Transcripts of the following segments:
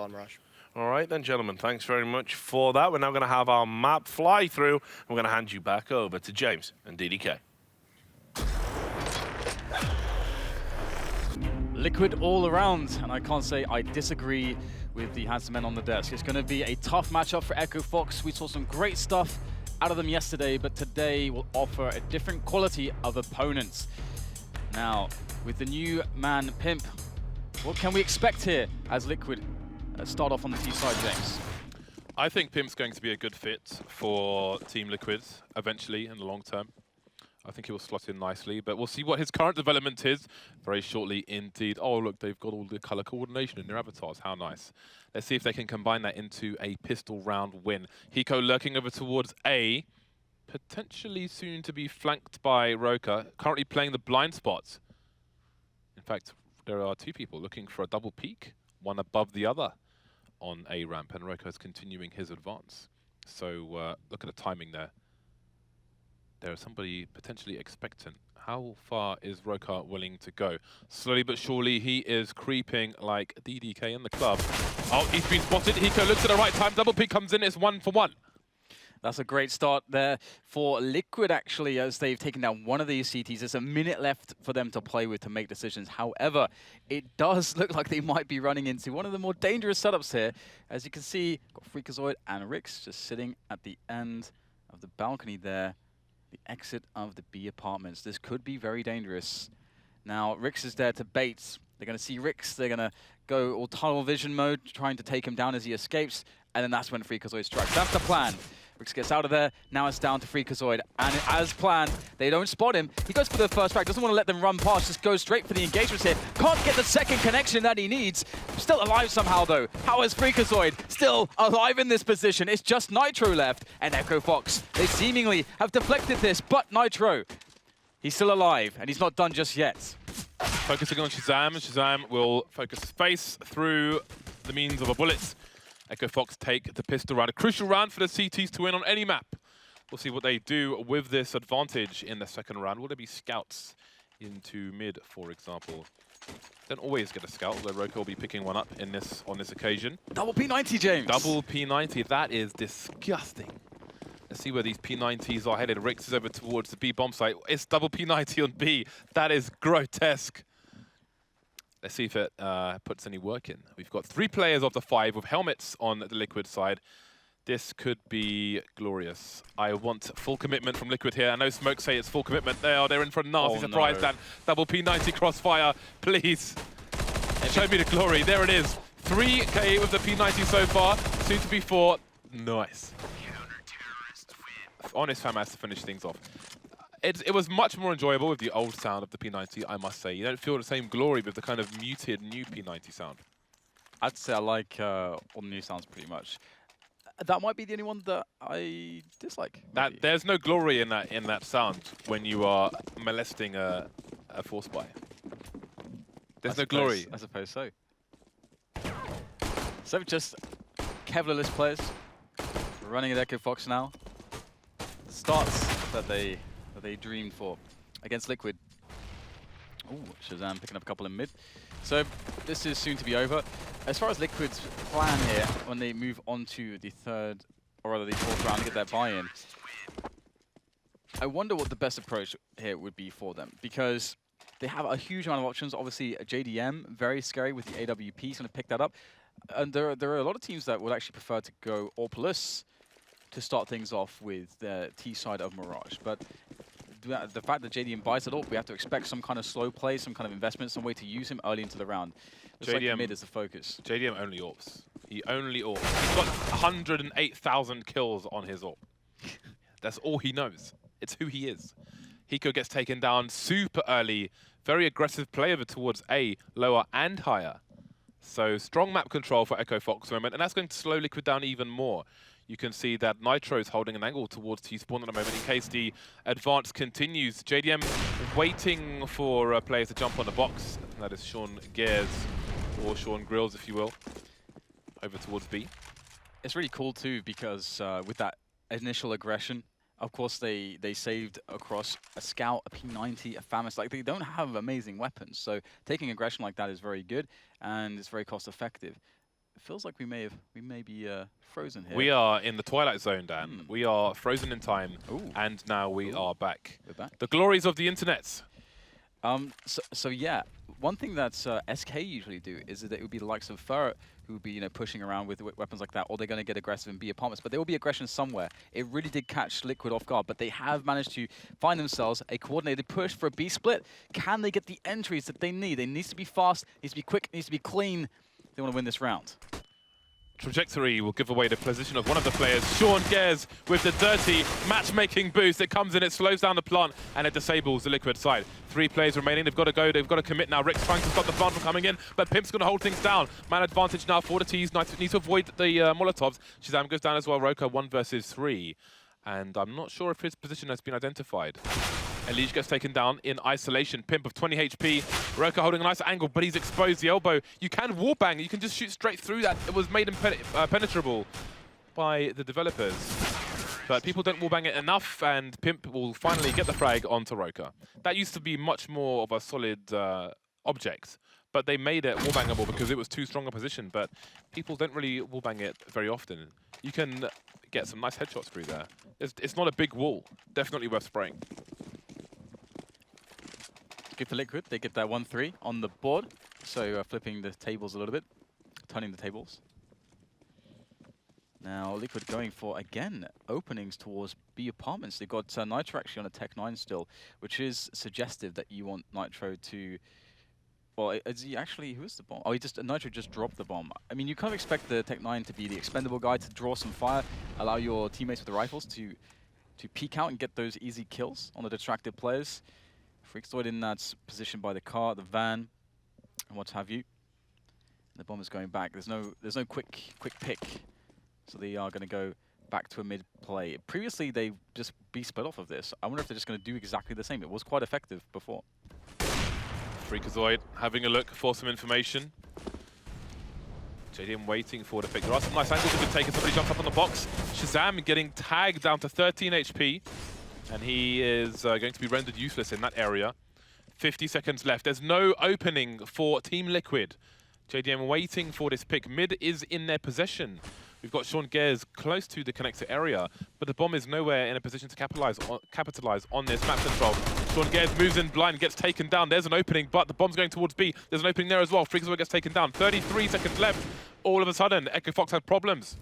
on Mirage. All right then, gentlemen, thanks very much for that. We're now going to have our map fly through. We're going to hand you back over to James and DDK. Liquid all around, and I can't say I disagree with the handsome men on the desk. It's going to be a tough matchup for EchoFox. We saw some great stuff out of them yesterday, but today will offer a different quality of opponents. Now, with the new man Pimp, what can we expect here as Liquid start off on the T side, James? I think Pimp's going to be a good fit for Team Liquid eventually in the long term. I think he will slot in nicely, but we'll see what his current development is very shortly indeed. Oh, look, they've got all the color coordination in their avatars. How nice. Let's see if they can combine that into a pistol round win. Hiko lurking over towards A, potentially soon to be flanked by Roka, currently playing the blind spot. In fact, there are two people looking for a double peek, one above the other on A ramp, and Roka is continuing his advance. So look at the timing there. There is somebody potentially expectant. How far is Roka willing to go? Slowly but surely, he is creeping like DDK in the club. Oh, he's been spotted. Hiko looks at the right time. Double peek comes in. It's 1-for-1. That's a great start there for Liquid, actually, as they've taken down one of these CTs. There's a minute left for them to play with to make decisions. However, it does look like they might be running into one of the more dangerous setups here. As you can see, got Freakazoid and Rix just sitting at the end of the balcony there. The exit of the B apartments. This could be very dangerous. Now, Rix is there to bait. They're going to see Rix. They're going to go all tunnel vision mode, trying to take him down as he escapes. And then that's when Freakazoid strikes. That's the plan. Rix gets out of there. Now it's down to Freakazoid. And as planned, they don't spot him. He goes for the first frag. Doesn't want to let them run past. Just goes straight for the engagements here. Can't get the second connection that he needs. Still alive somehow, though. How is Freakazoid still alive in this position? It's just Nitro left. And EchoFox, they seemingly have deflected this. But Nitro, he's still alive. And he's not done just yet. Focusing on Shazam. Shazam will focus space through the means of a bullet. EchoFox take the pistol round. A crucial round for the CTs to win on any map. We'll see what they do with this advantage in the second round. Will there be scouts into mid, for example? Don't always get a scout, although Roka will be picking one up in this on this occasion. Double P90, James. Double P90. That is disgusting. Let's see where these P90s are headed. Rix is over towards the B bomb site. It's double P90 on B. That is grotesque. Let's see if it puts any work in. We've got 3 players of the 5 with helmets on the Liquid side. This could be glorious. I want full commitment from Liquid here. I know Smoke say it's full commitment. They're in for a nasty surprise. No. That double P90 crossfire, please. Show me the glory. There it is. 3K with the P90 so far. Soon to be 4. Nice. Honest Fam has to finish things off. It was much more enjoyable with the old sound of the P90, I must say. You don't feel the same glory with the kind of muted new P90 sound. I'd say I like all the new sounds pretty much. That might be the only one that I dislike. There's no glory in that sound when you are molesting a force buy. There's no glory. I suppose so. So just Kevlarless players running at EchoFox now. The starts that they dreamed for against Liquid. Ooh, Shazam picking up a couple in mid. So this is soon to be over. As far as Liquid's plan here, when they move on to the third, or rather the fourth round to get their buy-in, I wonder what the best approach here would be for them, because they have a huge amount of options. Obviously, a JDM, very scary with the AWP, he's going to pick that up. And there are a lot of teams that would actually prefer to go AWP-less to start things off with the T side of Mirage. But the fact that JDM buys it up, we have to expect some kind of slow play, some kind of investment, some way to use him early into the round. Looks like mid is the focus. JDM only AWPs. He only AWPs. He's got 108,000 kills on his AWP. That's all he knows. It's who he is. Hiko gets taken down super early. Very aggressive play over towards A, lower and higher. So strong map control for EchoFox at the moment, and that's going to slow Liquid down even more. You can see that Nitro is holding an angle towards T-Spawn at the moment in case the advance continues. JDM waiting for players to jump on the box. That is Sean Gears, or Sean Grills, if you will, over towards B. It's really cool, too, because with that initial aggression, of course, they saved across a Scout, a P90, a FAMAS. Like, they don't have amazing weapons, so taking aggression like that is very good, and it's very cost-effective. It feels like we may be frozen here. We are in the Twilight Zone, Dan. We are frozen in time, and now we are back. We're back. The glories of the internet. So yeah, one thing that SK usually do is that it would be the likes of Ferret who would be pushing around with weapons like that, or they're going to get aggressive and be apartments. But there will be aggression somewhere. It really did catch Liquid off guard, but they have managed to find themselves a coordinated push for a B split. Can they get the entries that they need? It needs to be fast, needs to be quick, needs to be clean. They want to win this round. Trajectory will give away the position of one of the players. Sean Gares with the dirty matchmaking boost. It comes in, it slows down the plant, and it disables the Liquid side. 3 players remaining. They've got to go. They've got to commit now. Rick's trying to stop the plant from coming in, but Pimp's going to hold things down. Man advantage now for the T's. Need to avoid the Molotovs. Shazam goes down as well. Roka 1 versus 3. And I'm not sure if his position has been identified. ELEAGUE gets taken down in isolation. Pimp of 20 HP. Roka holding a nice angle, but he's exposed the elbow. You can wallbang. You can just shoot straight through that. It was made impenetrable by the developers. But people don't wallbang it enough, and Pimp will finally get the frag onto Roka. That used to be much more of a solid object, but they made it wallbangable because it was too strong a position, but people don't really wallbang it very often. You can get some nice headshots through there. It's not a big wall. Definitely worth spraying. Good for Liquid. They get that 1-3 on the board. So flipping the tables a little bit, turning the tables. Now Liquid going for, again, openings towards B apartments. They've got Nitro actually on a Tech 9 still, which is suggestive that you want Nitro to... Well, is he actually... Who is the bomb? Oh, Nitro just dropped the bomb. I mean, you kind of expect the Tech 9 to be the expendable guy, to draw some fire, allow your teammates with the rifles to peek out and get those easy kills on the distracted players. Freakazoid in that position by the car, the van, and what have you. And the bomb is going back. There's no quick pick, so they are going to go back to a mid play. Previously, they just split off of this. I wonder if they're just going to do exactly the same. It was quite effective before. Freakazoid having a look for some information. JDM waiting for the pick. There are some nice angles that have been taken. Somebody jumps up on the box. Shazam getting tagged down to 13 HP. And he is going to be rendered useless in that area. 50 seconds left. There's no opening for Team Liquid. JDM waiting for this pick. Mid is in their possession. We've got Sean Gares close to the connector area, but the bomb is nowhere in a position to capitalize on this map control. Sean Gares moves in blind, gets taken down. There's an opening, but the bomb's going towards B. There's an opening there as well. Freakazoid gets taken down. 33 seconds left. All of a sudden, EchoFox had problems.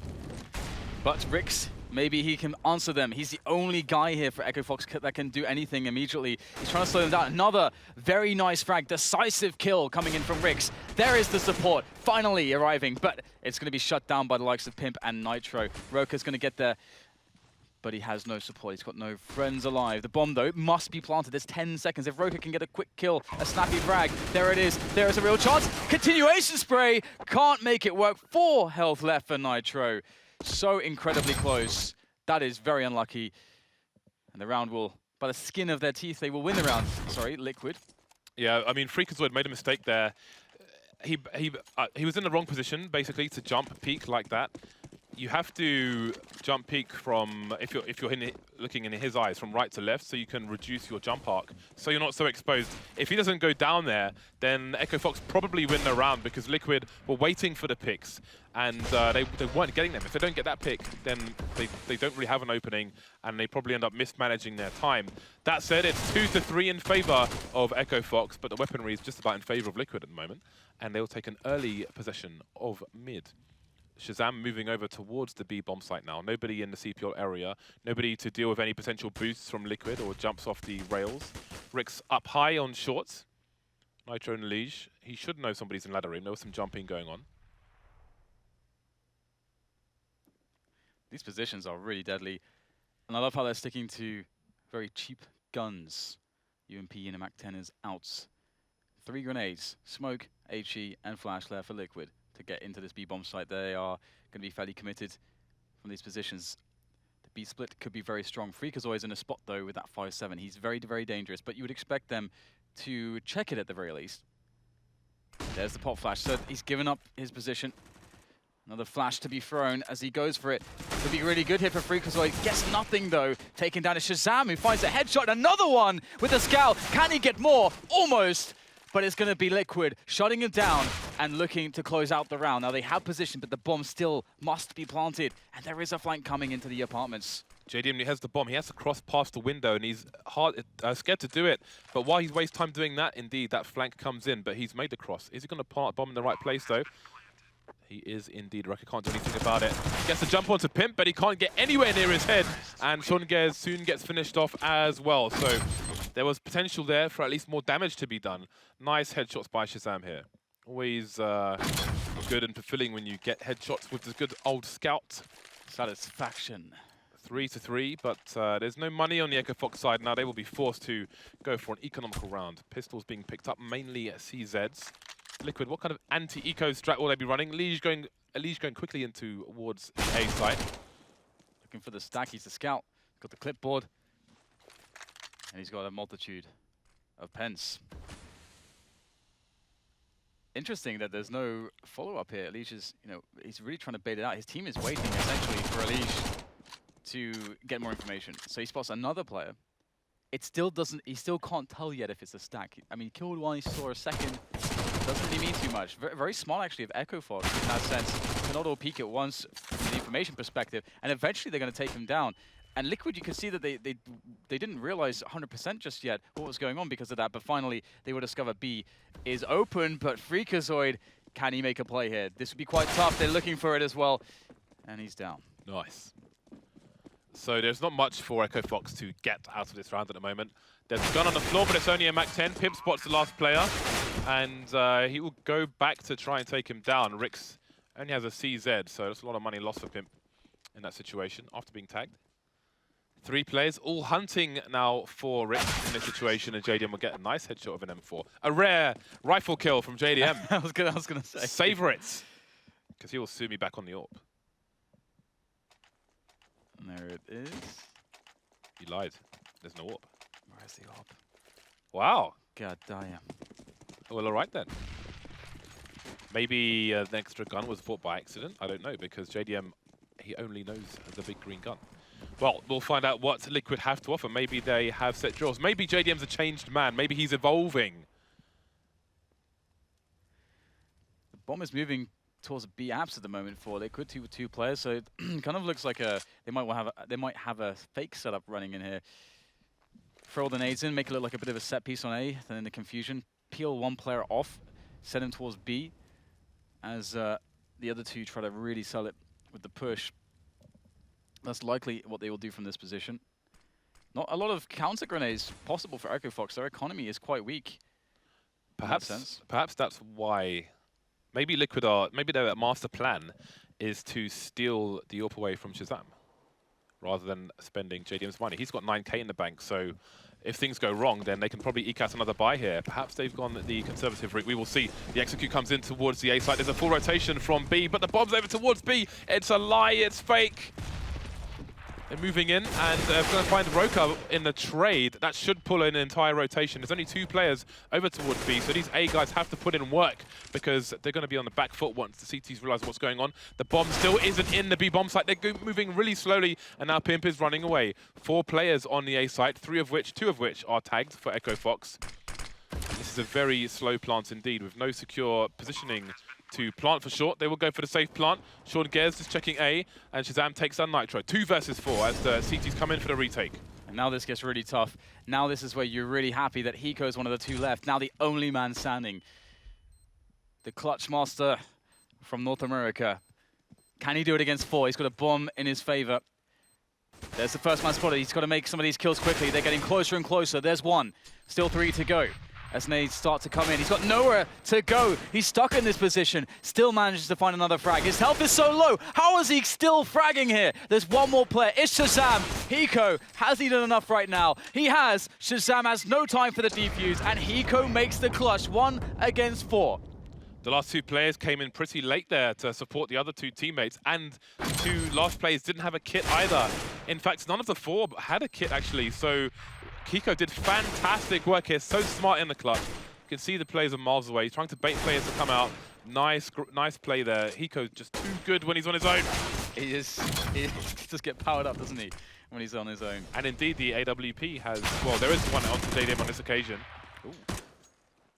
But Rix, maybe he can answer them. He's the only guy here for EchoFox that can do anything immediately. He's trying to slow them down. Another very nice frag, decisive kill coming in from Rix. There is the support finally arriving, but it's going to be shut down by the likes of Pimp and Nitro. Roka's going to get there, but he has no support. He's got no friends alive. The bomb, though, must be planted. There's 10 seconds. If Roka can get a quick kill, a snappy frag, there it is. There is a real chance. Continuation spray. Can't make it work. 4 health left for Nitro. So incredibly close. That is very unlucky. And the round will, by the skin of their teeth, they will win the round. Sorry, Liquid. Yeah, I mean, Freakazoid made a mistake there. He was in the wrong position, basically, to jump peek like that. You have to jump peek from, if you're looking in his eyes, from right to left, so you can reduce your jump arc, so you're not so exposed. If he doesn't go down there, then EchoFox probably win the round because Liquid were waiting for the picks, and they weren't getting them. If they don't get that pick, then they don't really have an opening, and they probably end up mismanaging their time. That said, it's 2-3 in favor of EchoFox, but the weaponry is just about in favor of Liquid at the moment, and they'll take an early possession of mid. Shazam moving over towards the B bomb site now. Nobody in the CPL area. Nobody to deal with any potential boosts from Liquid or jumps off the rails. Rick's up high on shorts. Nitro and ELEAGUE. He should know somebody's in ladder room. There was some jumping going on. These positions are really deadly. And I love how they're sticking to very cheap guns. UMP and a MAC-10 is out. 3 grenades, smoke, HE, and flash there for Liquid. To get into this B bomb site, they are going to be fairly committed from these positions. The B split could be very strong. Freakazoid is in a spot though with that 5-7. He's very, very dangerous, but you would expect them to check it at the very least. There's the pop flash. So he's given up his position. Another flash to be thrown as he goes for it. Could be really good here for Freakazoid. Gets nothing though. Taken down to Shazam, who finds a headshot. Another one with a scout. Can he get more? Almost. But it's going to be Liquid shutting him down. and looking to close out the round. Now they have position, but the bomb still must be planted, and there is a flank coming into the apartments. JDM has the bomb. He has to cross past the window, and he's scared to do it. But while he's wasting time doing that, indeed, that flank comes in. But he's made the cross. Is he going to plant the bomb in the right place, though? He is indeed. Wrecker can't do anything about it. Gets to jump onto Pimp, but he can't get anywhere near his head. And Shongez soon gets finished off as well. So there was potential there for at least more damage to be done. Nice headshots by Shazam here. Always good and fulfilling when you get headshots with the good old scout. Satisfaction. 3-3, but there's no money on the EchoFox side now. They will be forced to go for an economical round. Pistols being picked up, mainly at CZs. Liquid, what kind of anti-eco strat will they be running? ELEAGUE going quickly into towards A side. Looking for the stack. He's the scout. He's got the clipboard. And he's got a multitude of pens. Interesting that there's no follow-up here. ELEAGUE is, he's really trying to bait it out. His team is waiting essentially for ELEAGUE to get more information. So he spots another player. It still doesn't, he still can't tell yet if it's a stack. I mean, he killed one, he saw a second. Doesn't really mean too much. Very smart actually of EchoFox in that sense. Cannot all peek at once from the information perspective. And eventually they're going to take him down. And Liquid, you can see that they didn't realize 100% just yet what was going on because of that. But finally, they will discover B is open. But Freakazoid, can he make a play here? This would be quite tough. They're looking for it as well. And he's down. Nice. So there's not much for EchoFox to get out of this round at the moment. There's a gun on the floor, but it's only a MAC-10. Pimp spots the last player. And he will go back to try and take him down. Rix only has a CZ, so that's a lot of money lost for Pimp in that situation after being tagged. 3 players all hunting now for Rix in this situation, and JDM will get a nice headshot of an M4. A rare rifle kill from JDM. I was gonna say. Savor it, because he will sue me back on the AWP. And there it is. He lied. There's no AWP. Where's the AWP? Wow. God damn. Well, all right then. Maybe the extra gun was bought by accident. I don't know, because JDM, he only knows the big green gun. Well, we'll find out what Liquid have to offer. Maybe they have set draws. Maybe JDM's a changed man. Maybe he's evolving. The bomb is moving towards B apps at the moment for Liquid, two players. So it kind of looks like they might have a fake setup running in here. Throw all the nades in, make it look like a bit of a set piece on A. Then in the confusion, peel one player off, send him towards B, as the other two try to really sell it with the push. That's likely what they will do from this position. Not a lot of counter grenades possible for EchoFox. Their economy is quite weak. Perhaps that's why. Maybe Liquid maybe their master plan is to steal the AWP away from Shazam, rather than spending JDM's money. He's got 9K in the bank, so if things go wrong, then they can probably eke out another buy here. Perhaps they've gone the conservative route. We will see. The execute comes in towards the A side. There's a full rotation from B, but the bomb's over towards B. It's a lie. It's fake. They're moving in, and they're going to find Roka in the trade. That should pull in an entire rotation. There's only 2 players over towards B, so these A guys have to put in work because they're going to be on the back foot once the CTs realize what's going on. The bomb still isn't in the B bomb site. They're moving really slowly, and now Pimp is running away. 4 players on the A site, 2 of which are tagged for EchoFox. This is a very slow plant indeed, with no secure positioning to plant for short. They will go for the safe plant. Sean Gers is checking A, and Shazam takes down Nitro. 2 versus 4 as the CTs come in for the retake. And now this gets really tough. Now this is where you're really happy that Hiko is one of the 2 left. Now the only man standing. The clutch master from North America. Can he do it against 4? He's got a bomb in his favor. There's the first man spotted. He's got to make some of these kills quickly. They're getting closer and closer. There's 1. Still 3 to go. As nades start to come in. He's got nowhere to go. He's stuck in this position. Still manages to find another frag. His health is so low. How is he still fragging here? There's 1 more player. It's Shazam. Hiko, has he done enough right now? He has. Shazam has no time for the defuse, and Hiko makes the clutch. 1 against 4. The last 2 players came in pretty late there to support the other 2 teammates, and the 2 last players didn't have a kit either. In fact, none of the 4 had a kit actually, so Hiko did fantastic work here, so smart in the clutch. You can see the players are miles away. He's trying to bait players to come out. Nice play there. Hiko's just too good when he's on his own. He just get powered up, doesn't he, when he's on his own. And indeed, the AWP has, well, there is one onto JDM on this occasion. Ooh.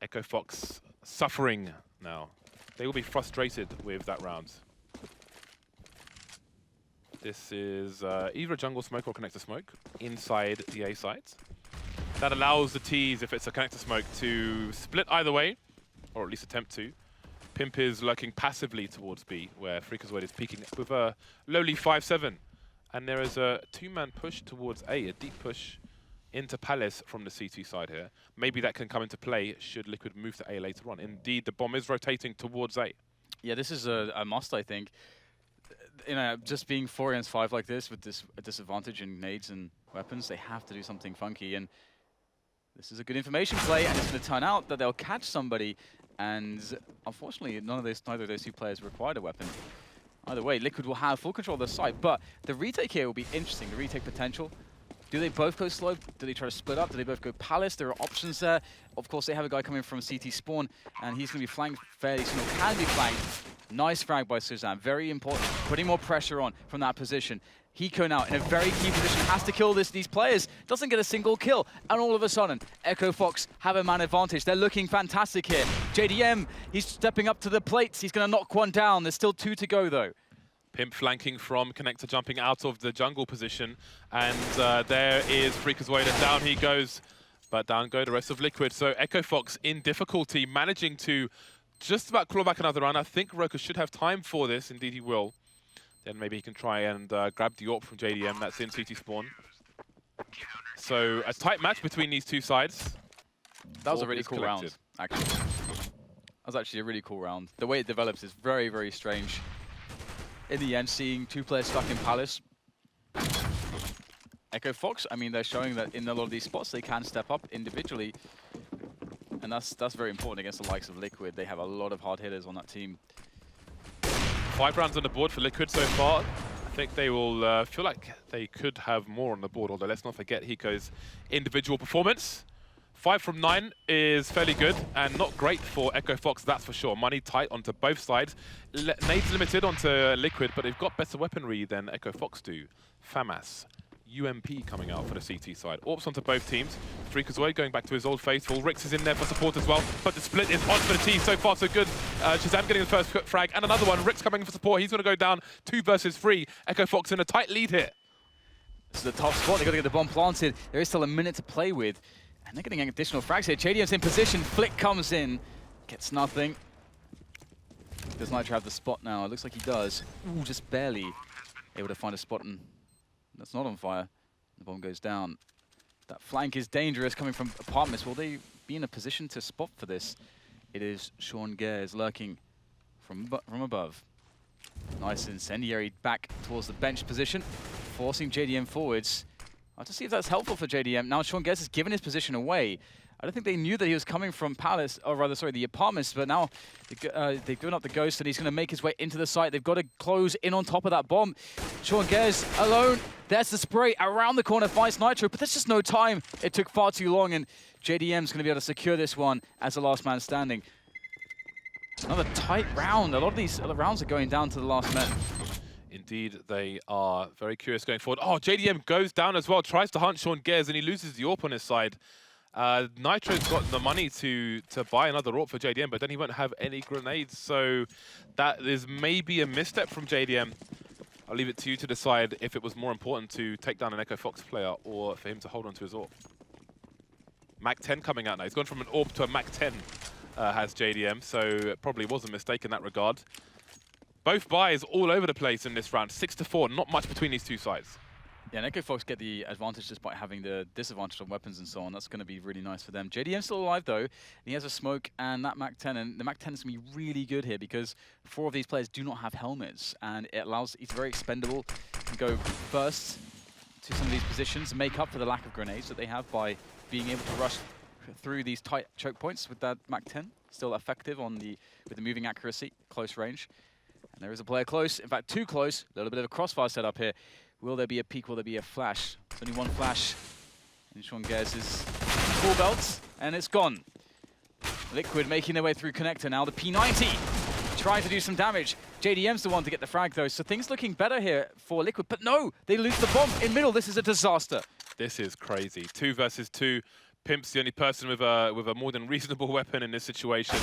EchoFox suffering now. they will be frustrated with that round. This is either a jungle smoke or connector smoke inside the A site. That allows the T's, if it's a connector smoke, to split either way, or at least attempt to. Pimp is lurking passively towards B, where Freakazoid is peeking with a lowly 5-7. And there is a two-man push towards A deep push into Palace from the CT side here. Maybe that can come into play should Liquid move to A later on. Indeed, the bomb is rotating towards A. Yeah, this is a must, I think. You know, just being 4 against 5 like this with this a disadvantage in nades and weapons, they have to do something funky. And this is a good information play, and it's going to turn out that they'll catch somebody. And unfortunately, neither of those two players required a weapon. Either way, Liquid will have full control of the site, but the retake here will be interesting, the retake potential. Do they both go slow? Do they try to split up? Do they both go Palace? There are options there. Of course, they have a guy coming from CT spawn, and he's going to be flanked fairly soon, or can be flanked. Nice frag by Suzanne, very important. Putting more pressure on from that position. Hiko now in a very key position, has to kill these players, doesn't get a single kill, and all of a sudden, EchoFox have a man advantage. They're looking fantastic here. JDM, he's stepping up to the plates, he's going to knock one down. There's still 2 to go though. Pimp flanking from Connector, jumping out of the jungle position, and there is Freakazoid, and down he goes, but down go the rest of Liquid. So EchoFox in difficulty, managing to just about claw back another round. I think Roka should have time for this, indeed he will. Then maybe he can try and grab the AWP from JDM, that's in CT spawn. So a tight match between these two sides. That was a really cool round, actually. That was actually a really cool round. The way it develops is very, very strange. In the end, seeing 2 players stuck in Palace. EchoFox, I mean, they're showing that in a lot of these spots, they can step up individually. And that's very important against the likes of Liquid. They have a lot of hard hitters on that team. 5 rounds on the board for Liquid so far. I think they will feel like they could have more on the board, although let's not forget Hiko's individual performance. 5 from 9 is fairly good and not great for EchoFox, that's for sure. Money tight onto both sides. Nades limited onto Liquid, but they've got better weaponry than EchoFox do. FAMAS, UMP coming out for the CT side. AWPs onto both teams. Freakazoid going back to his old faithful. Rix is in there for support as well, but the split is on for the team. So far, so good. Shazam getting the first frag, and another one. Rix coming for support. He's going to go down 2 versus 3. EchoFox in a tight lead here. This is a tough spot. They've got to get the bomb planted. There is still a minute to play with. And they're getting additional frags here. JDM's in position. Flick comes in. Gets nothing. Does Nitro have the spot now? It looks like he does. Ooh, just barely able to find a spot, and that's not on fire. The bomb goes down. That flank is dangerous coming from apartments. Will they be in a position to spot for this? It is Sean Gares lurking from above. Nice incendiary back towards the bench position, forcing JDM forwards. I'll have to see if that's helpful for JDM. Now Sean Gares has given his position away. I don't think they knew that he was coming from Palace, or rather, sorry, the apartments, but now they've given up the ghost and he's going to make his way into the site. They've got to close in on top of that bomb. Sean Gares alone. There's the spray around the corner, finds Nitro, but there's just no time. It took far too long, and JDM's going to be able to secure this one as the last man standing. Another tight round. A lot of these other rounds are going down to the last man. Indeed, they are very curious going forward. Oh, JDM goes down as well, tries to hunt Sean Gares, and he loses the AWP on his side. Nitro's got the money to buy another AWP for JDM, but then he won't have any grenades, so that is maybe a misstep from JDM. I'll leave it to you to decide if it was more important to take down an EchoFox player or for him to hold on to his AWP. Mac 10 coming out now. He's gone from an AWP to a Mac 10, has JDM, so it probably was a mistake in that regard. Both buys all over the place in this round. 6-4, not much between these two sides. Yeah, and EchoFox get the advantage despite having the disadvantage on weapons and so on. That's going to be really nice for them. JDM's still alive, though. He has a smoke and that Mac 10. And the Mac 10 is going to be really good here because 4 of these players do not have helmets. And it allows, he's very expendable. He can go first to some of these positions, make up for the lack of grenades that they have by being able to rush through these tight choke points with that Mac 10. Still effective on with the moving accuracy, close range. And there is a player close, in fact 2 close. A little bit of a crossfire set up here. Will there be a peek? Will there be a flash? It's only 1 flash. And Sean Gares is full belts, and it's gone. Liquid making their way through connector now. The P90 trying to do some damage. JDM's the one to get the frag though, so things looking better here for Liquid. But no, they lose the bomb in middle. This is a disaster. This is crazy. 2 versus 2. Pimp's the only person with a more than reasonable weapon in this situation.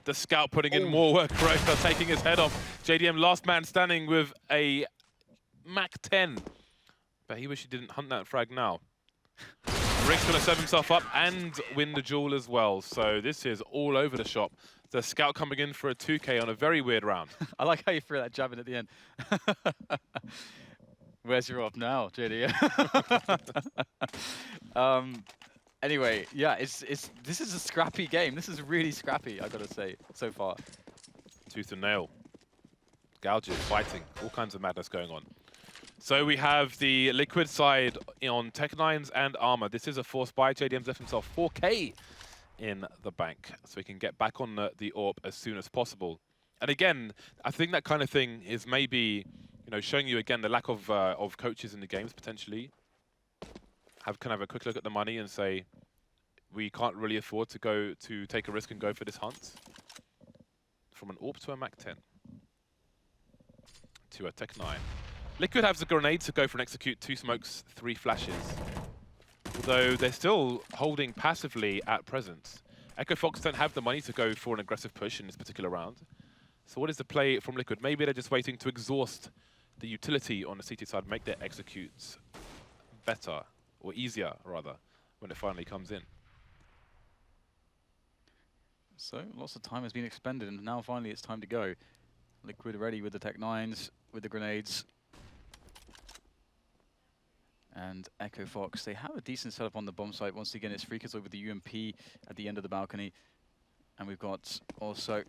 The scout putting in more work, Roka taking his head off. JDM last man standing with a MAC-10. But he wish he didn't hunt that frag now. Rick's going to serve himself up and win the duel as well. So this is all over the shop. The scout coming in for a 2K on a very weird round. I like how you threw that jab in at the end. Where's your up now, JD? Anyway, yeah, this is a scrappy game. This is really scrappy, I gotta say, so far. Tooth and nail. Gouges, fighting, all kinds of madness going on. So we have the Liquid side on Tech9s and Armor. This is a forced buy. JDM's left himself 4K in the bank, so he can get back on the AWP as soon as possible. And again, I think that kind of thing is maybe, you know, showing you again the lack of coaches in the games potentially. Can have a quick look at the money and say, we can't really afford to take a risk and go for this hunt. From an AWP to a MAC-10 to a Tech-9. Liquid has a grenade to go for an execute, 2 smokes, 3 flashes. Although they're still holding passively at present. EchoFox don't have the money to go for an aggressive push in this particular round. So what is the play from Liquid? Maybe they're just waiting to exhaust the utility on the CT side, make their executes better, or easier rather, when it finally comes in. So lots of time has been expended, and now finally it's time to go. Liquid ready with the Tech-9s, with the grenades. And EchoFox, they have a decent setup on the bomb site. Once again, it's Freakazoid with the UMP at the end of the balcony. And we've got also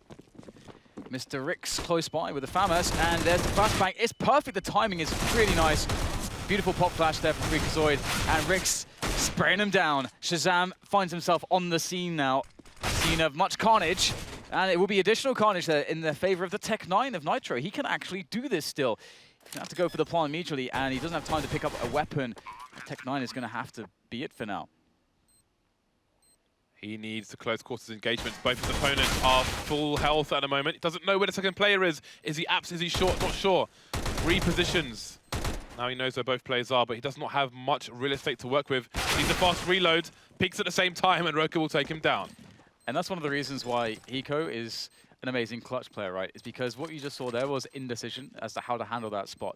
Mr. Rix close by with the FAMAS. And there's the flashbang. It's perfect. The timing is really nice. Beautiful pop flash there from Freakazoid. And Rix spraying him down. Shazam finds himself on the scene now. Scene of much carnage. And it will be additional carnage there in the favor of the Tech-9 of Nitro. He can actually do this still. He's going to have to go for the plant immediately, and he doesn't have time to pick up a weapon. Tech-9 is going to have to be it for now. He needs the close quarters engagement. Both his opponents are full health at the moment. He doesn't know where the second player is. Is he apps? Is he short? Not sure. Repositions. Now he knows where both players are, but he does not have much real estate to work with. He needs a fast reload. Peeks at the same time, and Roka will take him down. And that's one of the reasons why Hiko is an amazing clutch player, right? Is because what you just saw there was indecision as to how to handle that spot.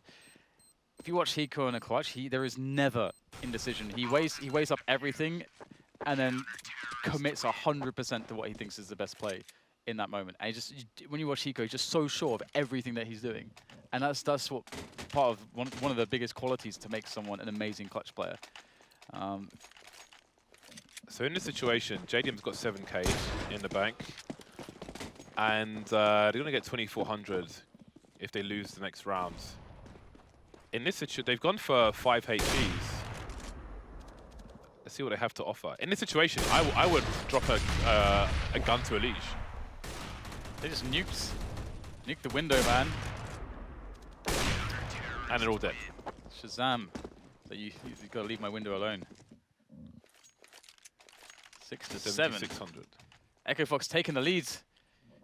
If you watch Hiko in a clutch, there is never indecision. He weighs up everything and then commits 100% to what he thinks is the best play in that moment. And when you watch Hiko, he's just so sure of everything that he's doing. And that's what part of one of the biggest qualities to make someone an amazing clutch player. So in this situation, JDM's got 7K in the bank. And they're going to get 2,400 if they lose the next round. In this situation, they've gone for 5 HPs. Let's see what they have to offer. In this situation, I would drop a gun to a leash. They just nuked the window, man. And they're all dead. Shazam. So you've got to leave my window alone. 6 to 7. 600. EchoFox taking the lead.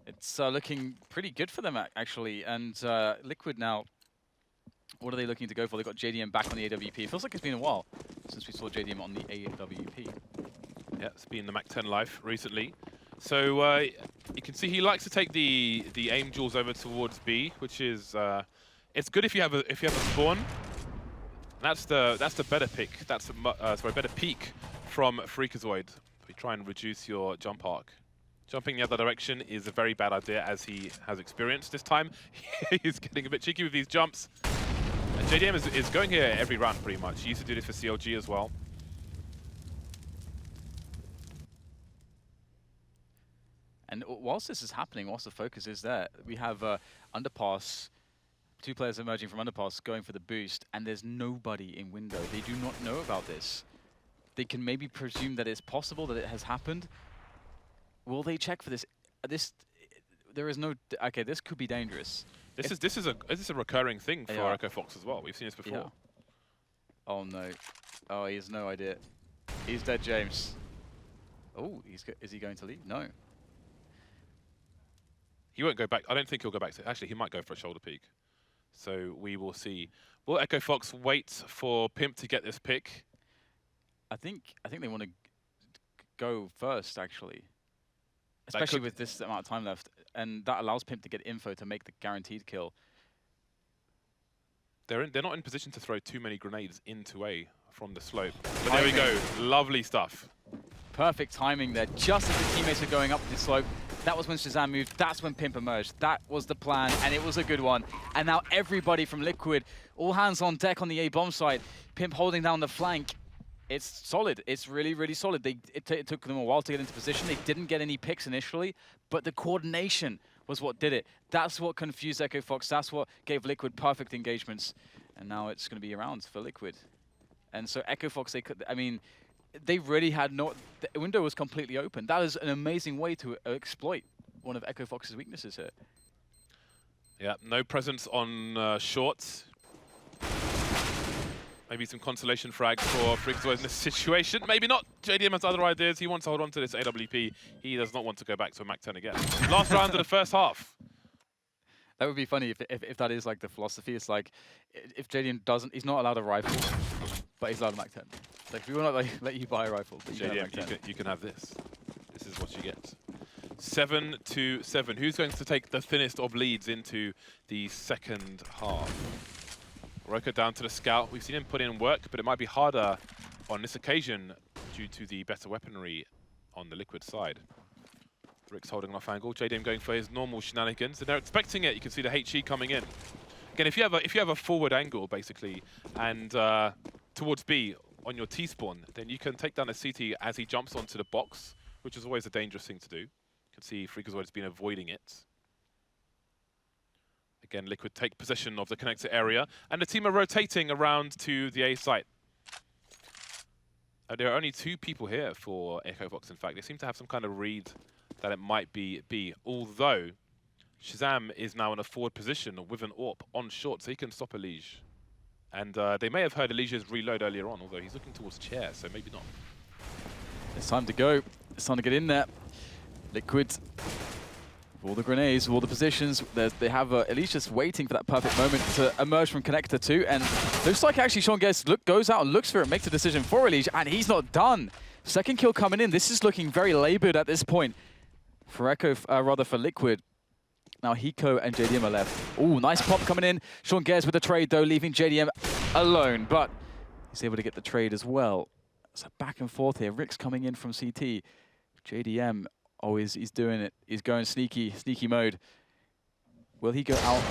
It's looking pretty good for them, actually. And Liquid now, what are they looking to go for? They've got JDM back on the AWP. It feels like it's been a while since we saw JDM on the AWP. Yeah, it's been the MAC-10 life recently. So you can see he likes to take the aim duels over towards B, which is it's good if you have a spawn. That's the better pick. That's a better peek from Freakazoid. We try and reduce your jump arc. Jumping the other direction is a very bad idea, as he has experienced this time. He's getting a bit cheeky with these jumps. And JDM is going here every round, pretty much. He used to do this for CLG as well. And whilst this is happening, whilst the focus is there, we have Underpass, 2 players emerging from Underpass going for the boost, and there's nobody in window. They do not know about this. They can maybe presume that it's possible that it has happened. Will they check for this? There is no. Okay, this could be dangerous. This is a recurring thing for EchoFox as well. We've seen this before. Yeah. Oh no! Oh, he has no idea. He's dead, James. Oh, is he going to leave? No. He won't go back. I don't think he'll go back to. Actually, he might go for a shoulder peek. So we will see. Will EchoFox wait for Pimp to get this pick? I think they want to go first, actually. Especially with this amount of time left. And that allows Pimp to get info to make the guaranteed kill. They're not in position to throw too many grenades into A from the slope. But there we go. Lovely stuff. Perfect timing there. Just as the teammates are going up the slope, that was when Shazam moved. That's when Pimp emerged. That was the plan, and it was a good one. And now everybody from Liquid, all hands on deck on the A bomb side. Pimp holding down the flank. It's solid. It's really, really solid. It took them a while to get into position. They didn't get any picks initially, but the coordination was what did it. That's what confused EchoFox. That's what gave Liquid perfect engagements. And now it's going to be around for Liquid. And so EchoFox, they really had no... The window was completely open. That is an amazing way to exploit one of EchoFox's weaknesses here. Yeah, no presence on shorts. Maybe some consolation frag for Freakazoid in this situation. Maybe not. JDM has other ideas. He wants to hold on to this AWP. He does not want to go back to a MAC 10 again. Last round of the first half. That would be funny if that is like the philosophy. It's like, if JDM doesn't, he's not allowed a rifle, but he's allowed a MAC 10. Like, we will not let you buy a rifle, but JDM, you can have this. This is what you get. 7-7. Who's going to take the thinnest of leads into the second half? Roka down to the scout. We've seen him put in work, but it might be harder on this occasion due to the better weaponry on the Liquid side. Rick's holding off angle. JDM going for his normal shenanigans, and they're expecting it. You can see the HE coming in. Again, if you have a forward angle basically, and towards B on your T-spawn, then you can take down a CT as he jumps onto the box, which is always a dangerous thing to do. You can see Freakazoid has been avoiding it. Again, Liquid take possession of the connector area, and the team are rotating around to the A site. There are only 2 people here for EchoFox, in fact. They seem to have some kind of read that it might be B, although Shazam is now in a forward position with an AWP on short, so he can stop ELEAGUE. And they may have heard ELEAGUE's reload earlier on, although he's looking towards chair, so maybe not. It's time to go. It's time to get in there. Liquid, all the grenades, all the positions, they have ELEAGUE just waiting for that perfect moment to emerge from connector 2, and looks like actually Sean Guest goes out and looks for it, makes a decision for ELEAGUE, and he's not done. Second kill coming in. This is looking very labored at this point for for Liquid. Now Hiko and JDM are left. Ooh, nice pop coming in. Sean Guest with the trade though, leaving JDM alone, but he's able to get the trade as well. So back and forth here. Rick's coming in from CT. JDM, oh, he's doing it. He's going sneaky mode. Will he go out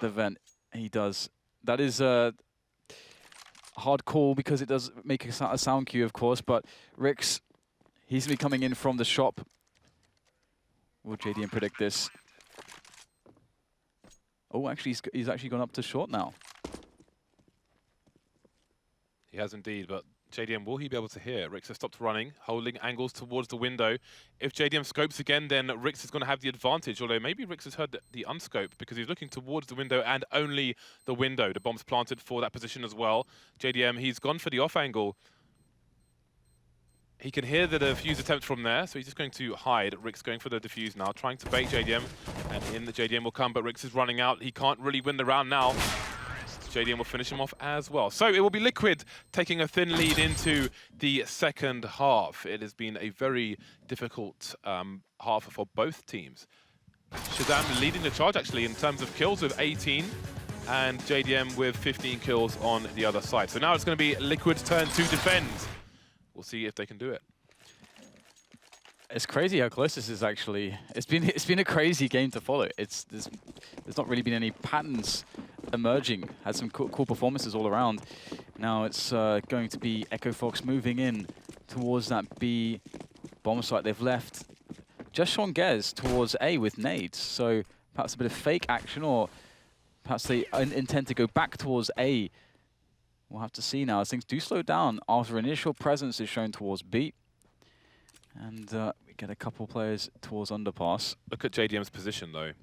the vent? He does. That is a hard call because it does make a sound cue, of course, but Rick's, he's going to be coming in from the shop. Will JDM predict this? Oh, actually, he's actually gone up to short now. He has indeed, but JDM, will he be able to hear? Rix has stopped running, holding angles towards the window. If JDM scopes again, then Rix is going to have the advantage, although maybe Rix has heard the unscope because he's looking towards the window and only the window. The bomb's planted for that position as well. JDM, he's gone for the off angle. He can hear the defuse attempt from there, so he's just going to hide. Rix going for the defuse now, trying to bait JDM, and in the JDM will come, but Rix is running out. He can't really win the round now. JDM will finish him off as well. So it will be Liquid taking a thin lead into the second half. It has been a very difficult half for both teams. Shazam leading the charge actually in terms of kills with 18, and JDM with 15 kills on the other side. So now it's going to be Liquid's turn to defend. We'll see if they can do it. It's crazy how close this is actually. It's been a crazy game to follow. There's not really been any patterns emerging. Had some cool performances all around. Now it's going to be EchoFox moving in towards that B bomb site. They've left just Sean Gez towards A with nades. So perhaps a bit of fake action, or perhaps they intend to go back towards A. We'll have to see now as things do slow down after initial presence is shown towards B. And we get a couple players towards underpass. Look at JDM's position though.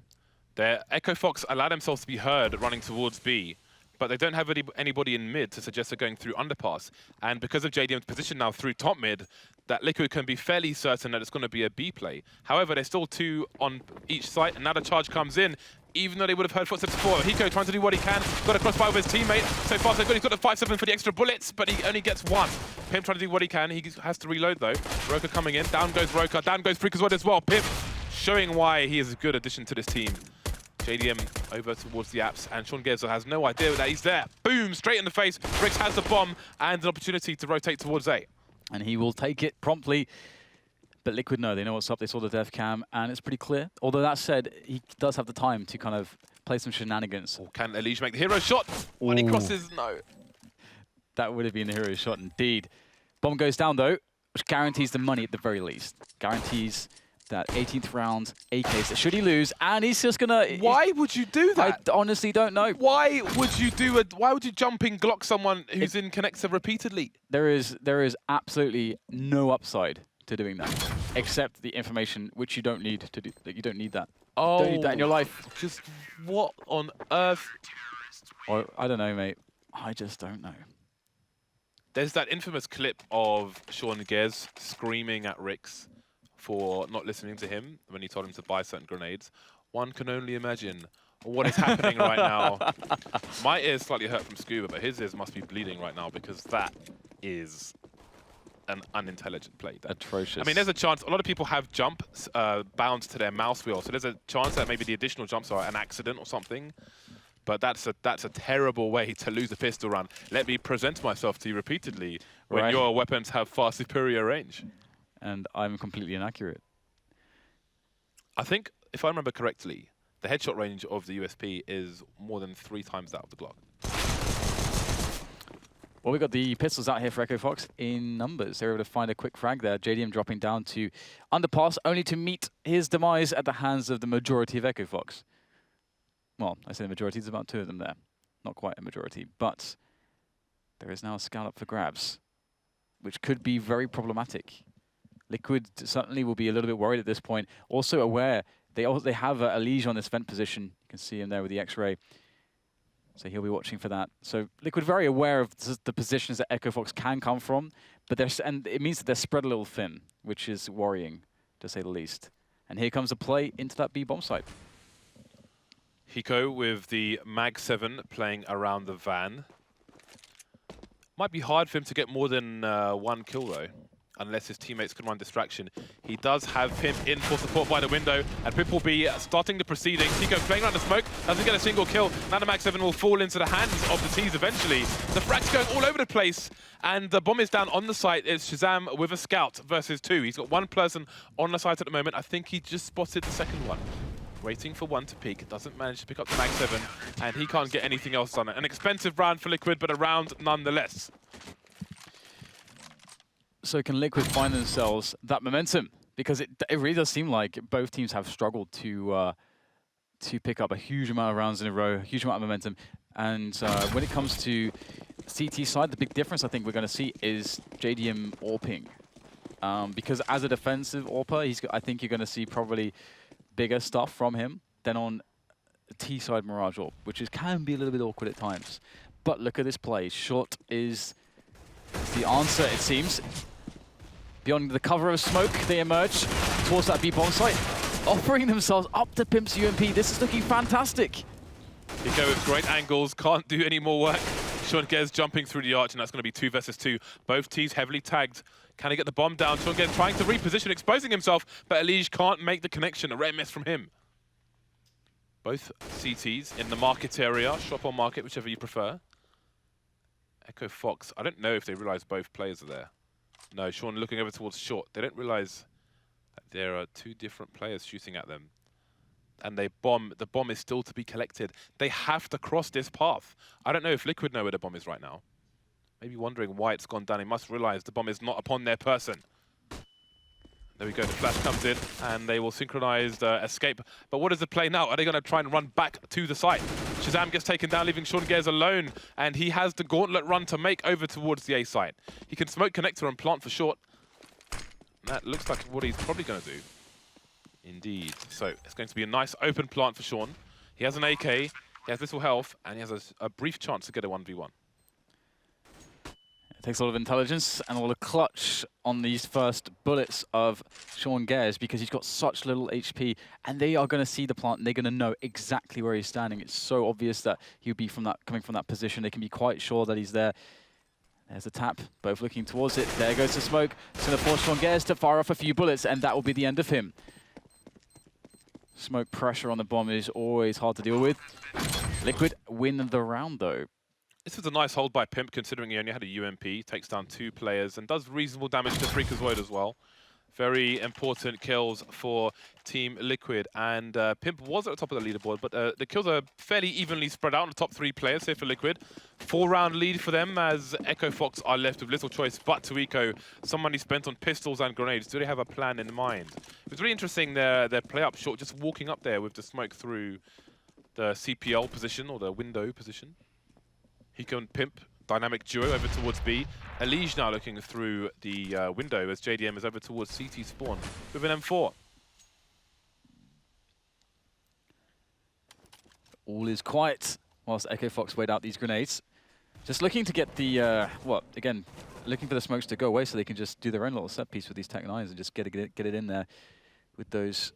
Their EchoFox allow themselves to be heard running towards B, but they don't have anybody in mid to suggest they're going through underpass. And because of JDM's position now through top mid, that Liquid can be fairly certain that it's going to be a B play. However, there's still 2 on each site, and now the charge comes in. even though they would have heard footsteps before. Hiko trying to do what he can. Got a crossfire with his teammate. So far, so good. He's got the 5-7 for the extra bullets, but he only gets one. Pimp trying to do what he can. He has to reload, though. Roka coming in. Down goes Roka. Down goes Freakazoid as well. Pimp showing why he is a good addition to this team. JDM over towards the apps, and Sean Gezo has no idea that he's there. Boom! Straight in the face. Rix has the bomb and an opportunity to rotate towards A. And he will take it promptly. But Liquid know, they know what's up, they saw the dev cam, and it's pretty clear. Although that said, he does have the time to kind of play some shenanigans. Oh, can ELEAGUE make the hero shot? When he crosses, no. That would have been a hero shot indeed. Bomb goes down though, which guarantees the money at the very least. Guarantees that 18th round AKs. Should he lose, and he's just gonna... Why would you do that? I honestly don't know. Why would you why would you jumping Glock someone who's in connector repeatedly? There is absolutely no upside to doing that, except the information which you don't need to do. You don't need that. Oh, Don't need that in your life. Just what on earth? Or I don't know, mate. I just don't know. There's that infamous clip of Sean Gez screaming at Rix for not listening to him when he told him to buy certain grenades. One can only imagine what is happening right now. My ear's slightly hurt from Scuba, but his ears must be bleeding right now because that is an unintelligent play. Atrocious. I mean, there's a chance. A lot of people have jumps bound to their mouse wheel, so there's a chance that maybe the additional jumps are an accident or something. But that's a terrible way to lose a pistol round. Let me present myself to you repeatedly when your weapons have far superior range. And I'm completely inaccurate. I think, if I remember correctly, the headshot range of the USP is more than 3 times that of the Glock. Well, we've got the pistols out here for EchoFox in numbers. They're able to find a quick frag there. JDM dropping down to underpass, only to meet his demise at the hands of the majority of EchoFox. Well, I say the majority, there's about 2 of them there. Not quite a majority, but there is now a scout up for grabs, which could be very problematic. Liquid certainly will be a little bit worried at this point. Also aware, they have ELEAGUE on this vent position. You can see him there with the X-ray. So he'll be watching for that. So Liquid very aware of the positions that EchoFox can come from, but and it means that they're spread a little thin, which is worrying, to say the least. And here comes a play into that B bomb site. Hiko with the Mag 7 playing around the van. Might be hard for him to get more than 1 kill though, unless his teammates can run distraction. He does have Pimp in for support by the window, and Pimp will be starting the proceedings. Hiko playing around the smoke, doesn't get a single kill. Now the Mag 7 will fall into the hands of the T's eventually. The frag's going all over the place, and the bomb is down on the site. It's Shazam with a scout versus 2. He's got 1 person on the site at the moment. I think he just spotted the second one. Waiting for 1 to peek, doesn't manage to pick up the Mag 7, and he can't get anything else on it. An expensive round for Liquid, but a round nonetheless. So can Liquid find themselves that momentum? Because it really does seem like both teams have struggled to pick up a huge amount of rounds in a row, a huge amount of momentum. And when it comes to CT side, the big difference I think we're going to see is JDM AWPing. Because as a defensive AWPer, I think you're going to see probably bigger stuff from him than on T side Mirage AWP, which can be a little bit awkward at times. But look at this play. Short is the answer, it seems. Beyond the cover of smoke, they emerge towards that B-bomb site, offering themselves up to Pimp's UMP. This is looking fantastic. Hiko with great angles, can't do any more work. Sean Gez jumping through the arch, and that's going to be 2 versus 2. Both teams heavily tagged. Can he get the bomb down? Sean Gez trying to reposition, exposing himself, but ELEAGUE can't make the connection. A rare miss from him. Both CTs in the market area, shop or market, whichever you prefer. EchoFox, I don't know if they realize both players are there. No, Sean looking over towards short. They don't realize that there are 2 different players shooting at them. And the bomb is still to be collected. They have to cross this path. I don't know if Liquid know where the bomb is right now. Maybe wondering why it's gone down. They must realize the bomb is not upon their person. There we go, the flash comes in, and they will synchronize escape. But what is the play now? Are they going to try and run back to the site? Shazam gets taken down, leaving Sean Gez alone, and he has the gauntlet run to make over towards the A site. He can smoke connector and plant for short. And that looks like what he's probably going to do. Indeed. So it's going to be a nice open plant for Sean. He has an AK, he has little health, and he has a brief chance to get a 1v1. Takes a lot of intelligence and a lot of clutch on these first bullets of Sean Gares because he's got such little HP, and they are going to see the plant and they're going to know exactly where he's standing. It's so obvious that he'll be coming from that position. They can be quite sure that he's there. There's the tap, both looking towards it. There goes the smoke. It's going to force Sean Gares to fire off a few bullets, and that will be the end of him. Smoke pressure on the bomb is always hard to deal with. Liquid win the round, though. This was a nice hold by Pimp, considering he only had a UMP. Takes down 2 players and does reasonable damage to Freakazoid as well. Very important kills for Team Liquid. And Pimp was at the top of the leaderboard, but the kills are fairly evenly spread out on the top 3 players here for Liquid. 4-round lead for them, as EchoFox are left with little choice but to eco some money spent on pistols and grenades. Do they have a plan in mind? It was really interesting their play up short, just walking up there with the smoke through the CPL position or the window position. Hiko and Pimp, dynamic duo over towards B. ELEAGUE now looking through the window as JDM is over towards CT spawn with an M4. All is quiet whilst EchoFox weighed out these grenades. Just looking to get the, again, looking for the smokes to go away so they can just do their own little set piece with these Tech 9s and just get it in there with those.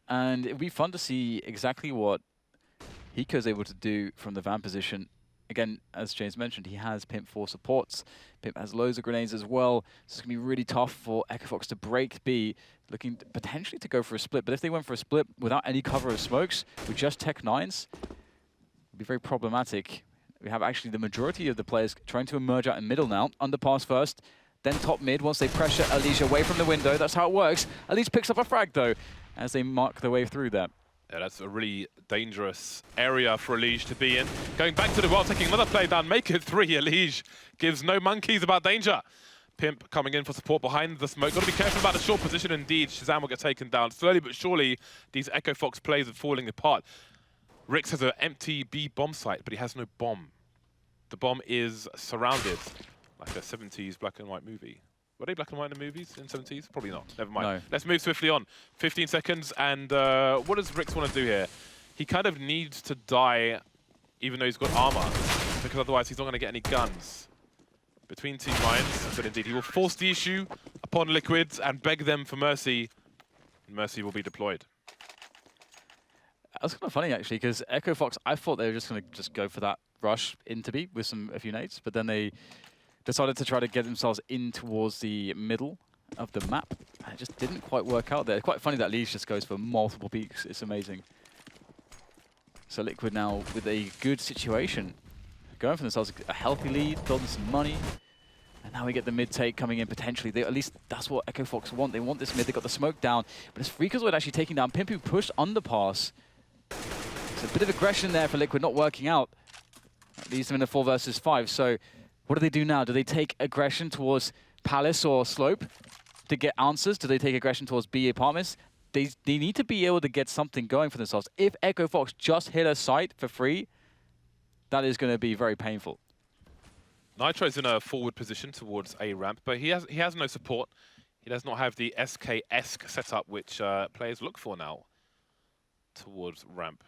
And it'd be fun to see exactly what Hiko's able to do from the van position. Again, as James mentioned, he has Pimp for supports. Pimp has loads of grenades as well. So it's going to be really tough for EchoFox to break B, looking potentially to go for a split. But if they went for a split without any cover of smokes, with just Tech 9s, it would be very problematic. We have actually the majority of the players trying to emerge out in middle now. Underpass first, then top mid once they pressure ELEAGUE away from the window. That's how it works. ELEAGUE picks up a frag, though, as they mark their way through that. Yeah, that's a really dangerous area for ELEAGUE to be in. Going back to the well, taking another play down, make it 3. ELEAGUE gives no monkeys about danger. Pimp coming in for support behind the smoke. Got to be careful about the short position indeed. Shazam will get taken down. Slowly but surely, these EchoFox plays are falling apart. Rix has an empty B bomb site, but he has no bomb. The bomb is surrounded, like a 70s black and white movie. Were they black and white in the movies in the 70s? Probably not. Never mind. No. Let's move swiftly on. 15 seconds, and what does Rix want to do here? He kind of needs to die, even though he's got armor, because otherwise he's not going to get any guns. Between 2 mines, but indeed he will force the issue upon Liquid and beg them for mercy. Mercy will be deployed. That's kind of funny, actually, because EchoFox, I thought they were just going to go for that rush into B with a few nades, but then they decided to try to get themselves in towards the middle of the map. And it just didn't quite work out there. It's quite funny that ELEAGUE just goes for multiple peaks. It's amazing. So Liquid now with a good situation. Going for themselves a healthy lead, building some money. And now we get the mid take coming in potentially. At least that's what EchoFox want. They want this mid. They got the smoke down. But it's Freakazoid actually taking down Pimp, who pushed underpass. It's a bit of aggression there for Liquid, not working out. That leaves them in a 4 versus 5. So what do they do now? Do they take aggression towards Palace or Slope to get answers? Do they take aggression towards B apartments? They need to be able to get something going for themselves. If EchoFox just hit a site for free, that is going to be very painful. Nitro's in a forward position towards A ramp, but he has no support. He does not have the SK-esque setup which players look for now towards ramp.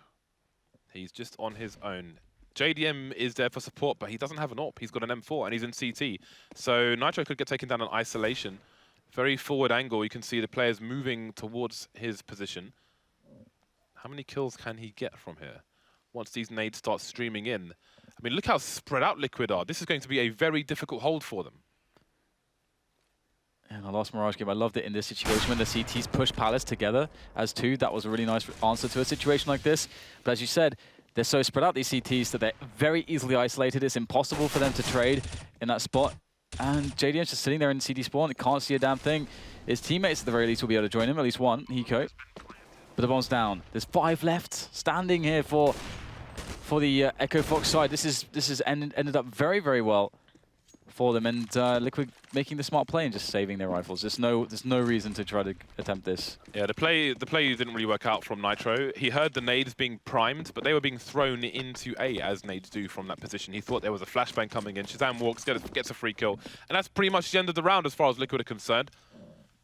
He's just on his own. JDM is there for support, but he doesn't have an AWP. He's got an M4 and he's in CT. So Nitro could get taken down in isolation. Very forward angle. You can see the players moving towards his position. How many kills can he get from here once these nades start streaming in? I mean, look how spread out Liquid are. This is going to be a very difficult hold for them. And the last Mirage game, I loved it in this situation when the CTs push Palace together as 2. That was a really nice answer to a situation like this. But as you said, they're so spread out, these CTs, that they're very easily isolated. It's impossible for them to trade in that spot. And JDM's just sitting there in CT spawn. He can't see a damn thing. His teammates, at the very least, will be able to join him. At least one, Hiko. But the bomb's down. There's 5 left standing here for the EchoFox side. This has ended up very, very well for them. And Liquid making the smart play and just saving their rifles. There's no reason to try to attempt this. Yeah, the play didn't really work out from Nitro. He heard the nades being primed, but they were being thrown into A, as nades do from that position. He thought there was a flashbang coming in. Shazam walks, gets a free kill. And that's pretty much the end of the round as far as Liquid are concerned.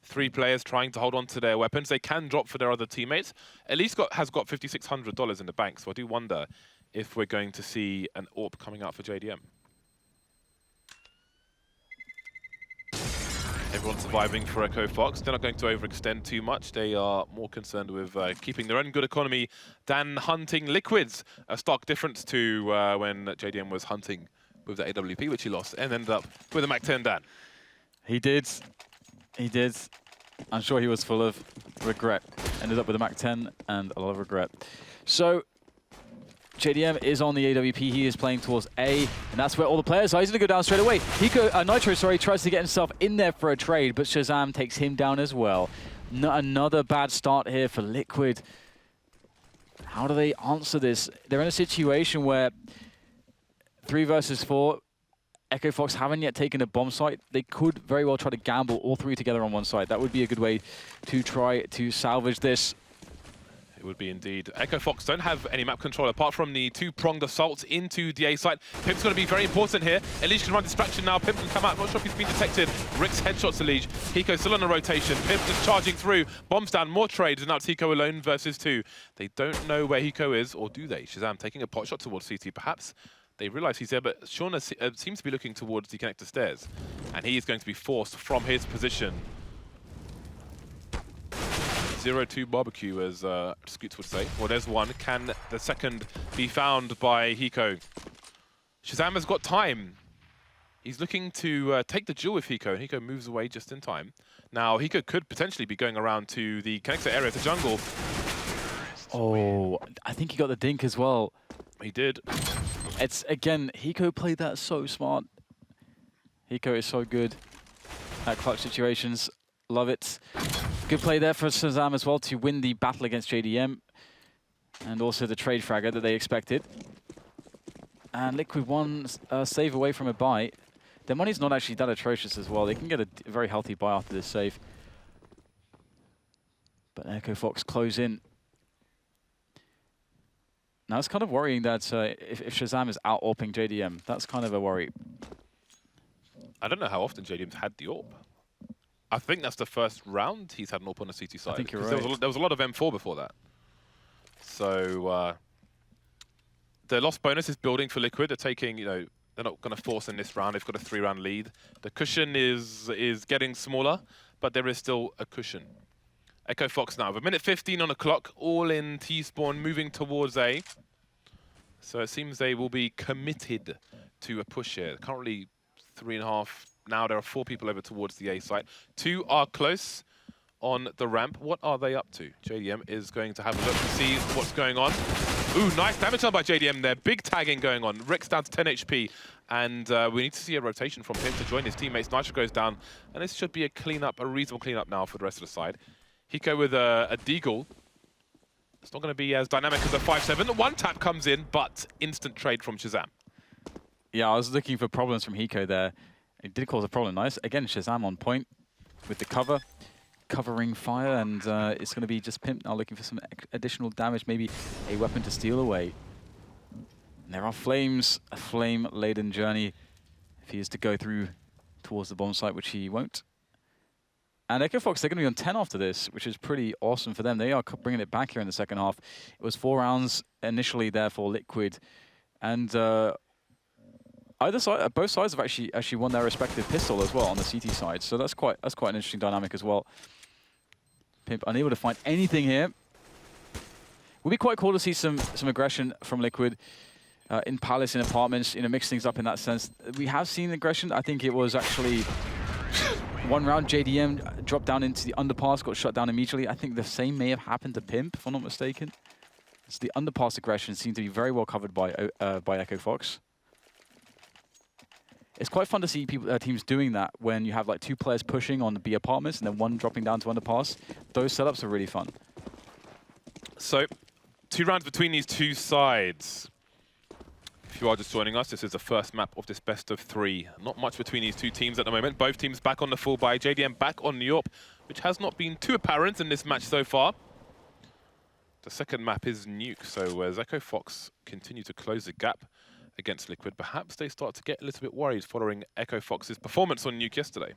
3 players trying to hold on to their weapons. They can drop for their other teammates. ELEAGUE has got $5,600 in the bank, so I do wonder if we're going to see an AWP coming out for JDM. Everyone's surviving for EchoFox. They're not going to overextend too much. They are more concerned with keeping their own good economy than hunting Liquids. A stark difference to when JDM was hunting with the AWP, which he lost, and ended up with a MAC-10 Dan. He did. He did. I'm sure he was full of regret. Ended up with a MAC-10 and a lot of regret. So JDM is on the AWP. He is playing towards A, and that's where all the players are. He's going to go down straight away. Nitro, tries to get himself in there for a trade, but Shazam takes him down as well. Another bad start here for Liquid. How do they answer this? They're in a situation where 3 versus 4. EchoFox haven't yet taken a bomb site. They could very well try to gamble all 3 together on one side. That would be a good way to try to salvage this. It would be indeed. EchoFox don't have any map control apart from the 2-pronged assault into the A site. Pimp's going to be very important here. ELEAGUE can run distraction now. Pimp can come out. I'm not sure if he's been detected. Rick's headshots ELEAGUE. Hiko still on a rotation. Pimp just charging through. Bombs down. More trades. And now it's Hiko alone versus 2. They don't know where Hiko is, or do they? Shazam taking a pot shot towards CT. Perhaps they realise he's there, but Shauna seems to be looking towards the connector stairs. And he is going to be forced from his position. 0-2 barbecue, as Scoots would say. Well, there's one. Can the second be found by Hiko? Shazam has got time. He's looking to take the duel with Hiko, and Hiko moves away just in time. Now, Hiko could potentially be going around to the connector area, to jungle. Oh, I think he got the dink as well. He did. It's, again, Hiko played that so smart. Hiko is so good at clutch situations. Love it. Good play there for Shazam as well to win the battle against JDM. And also the trade fragger that they expected. And Liquid one save away from a buy. Their money's not actually that atrocious as well. They can get a very healthy buy after this save. But EchoFox close in. Now it's kind of worrying that if Shazam is out-AWPing JDM, that's kind of a worry. I don't know how often JDM's had the AWP. I think that's the first round he's had an AWP on the CT side. I think you're right. There was a lot of M4 before that. So the loss bonus is building for Liquid. They're taking, they're not going to force in this round. They've got a 3-round lead. The cushion is getting smaller, but there is still a cushion. EchoFox now with 1:15 on the clock, all in T-spawn, moving towards A. So it seems they will be committed to a push here. Currently 3.5. Now there are 4 people over towards the A site. 2 are close on the ramp. What are they up to? JDM is going to have a look to see what's going on. Ooh, nice damage done by JDM there. Big tagging going on. Rick's down to 10 HP. And we need to see a rotation from him to join his teammates. Nitro goes down. And this should be a cleanup, a reasonable cleanup now for the rest of the side. Hiko with a deagle. It's not going to be as dynamic as a 5-7. One tap comes in, but instant trade from Shazam. Yeah, I was looking for problems from Hiko there. It did cause a problem. Nice. Again, Shazam on point with the cover. Covering fire, and it's going to be just Pimp now looking for some additional damage, maybe a weapon to steal away. And there are flames, a flame-laden journey if he is to go through towards the bomb site, which he won't. And EchoFox, they're going to be on 10 after this, which is pretty awesome for them. They are bringing it back here in the second half. It was 4 rounds initially there for Liquid, and either side, both sides have actually won their respective pistol as well on the CT side. So that's quite an interesting dynamic as well. Pimp unable to find anything here. Would be quite cool to see some aggression from Liquid in Palace, in apartments, mix things up in that sense. We have seen aggression. I think it was actually one round JDM dropped down into the underpass, got shut down immediately. I think the same may have happened to Pimp, if I'm not mistaken. So the underpass aggression seemed to be very well covered by EchoFox. It's quite fun to see teams doing that when you have like 2 players pushing on the B apartments and then 1 dropping down to underpass. Those setups are really fun. So, 2 rounds between these 2 sides. If you are just joining us, this is the first map of this best of 3. Not much between these 2 teams at the moment. Both teams back on the full buy. JDM back on the AWP, which has not been too apparent in this match so far. The second map is Nuke, so as EchoFox continue to close the gap against Liquid, perhaps they start to get a little bit worried following EchoFox's performance on Nuke yesterday.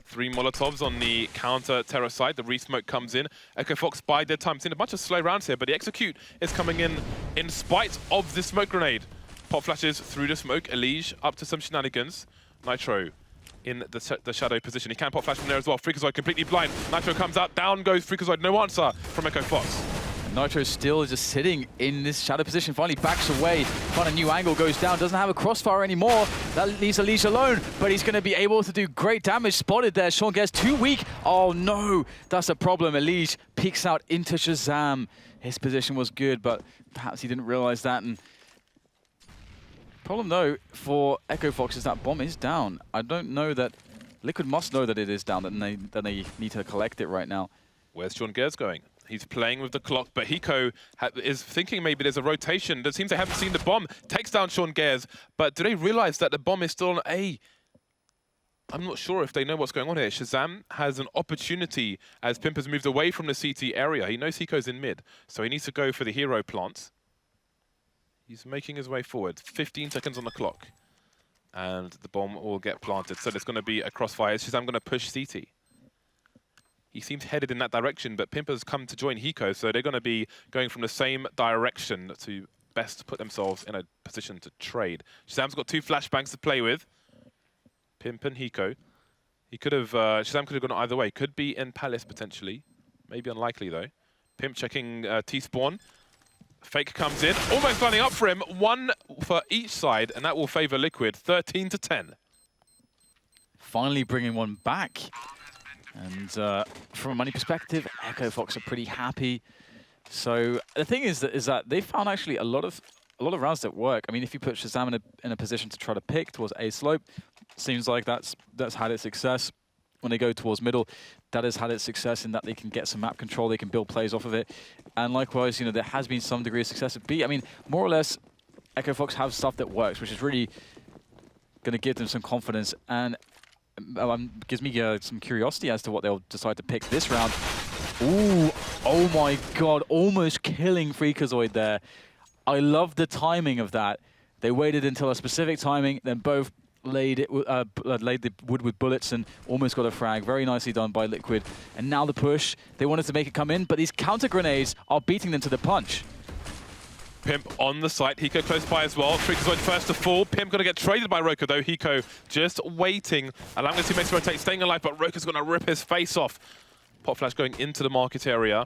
3 Molotovs on the counter terror side. The re-smoke comes in. EchoFox bide their time. It's in a bunch of slow rounds here, but the execute is coming in spite of the smoke grenade. Pop flashes through the smoke. ELEAGUE up to some shenanigans. Nitro in the shadow position. He can pop flash from there as well. Freakazoid completely blind. Nitro comes out, down goes Freakazoid. No answer from EchoFox. Nitro still just sitting in this shadow position, finally backs away, find a new angle, goes down, doesn't have a crossfire anymore. That leaves ELEAGUE alone, but he's going to be able to do great damage. Spotted there, Sean Gers too weak. Oh no, that's a problem. ELEAGUE peeks out into Shazam. His position was good, but perhaps he didn't realize that. And problem though for EchoFox is that bomb is down. I don't know that Liquid must know that it is down, that they need to collect it right now. Where's Sean Gers going? He's playing with the clock, but Hiko is thinking maybe there's a rotation. It seems they haven't seen the bomb. Takes down Sean Gers, but do they realize that the bomb is still on A? I'm not sure if they know what's going on here. Shazam has an opportunity as Pimp has moved away from the CT area. He knows Hiko's in mid, so he needs to go for the hero plants. He's making his way forward. 15 seconds on the clock, and the bomb will get planted. So there's going to be a crossfire. Is Shazam going to push CT? He seems headed in that direction, but Pimp has come to join Hiko, so they're going to be going from the same direction to best put themselves in a position to trade. Shazam's got 2 flashbangs to play with. Pimp and Hiko. He could have, Shazam could have gone either way. Could be in Palace potentially. Maybe unlikely though. Pimp checking T-spawn. Fake comes in, almost lining up for him. 1 for each side, and that will favor Liquid. 13-10. Finally bringing one back. And from a money perspective, EchoFox are pretty happy. So the thing is that they found actually a lot of rounds that work. I mean, if you put Shazam in a position to try to pick towards A slope, seems like that's had its success. When they go towards middle, that has had its success in that they can get some map control, they can build plays off of it. And likewise, you know, there has been some degree of success at B. I mean, more or less, EchoFox have stuff that works, which is really going to give them some confidence and gives me some curiosity as to what they'll decide to pick this round. Ooh, oh my god, almost killing Freakazoid there. I love the timing of that. They waited until a specific timing, then both laid the wood with bullets and almost got a frag. Very nicely done by Liquid. And now the push. They wanted to make it come in, but these counter grenades are beating them to the punch. Pimp on the site. Hiko close by as well. Freakazoid first to fall. Pimp going to get traded by Roka though. Hiko just waiting. Allowing the teammates to rotate, staying alive, but Roka's going to rip his face off. Pop flash going into the market area.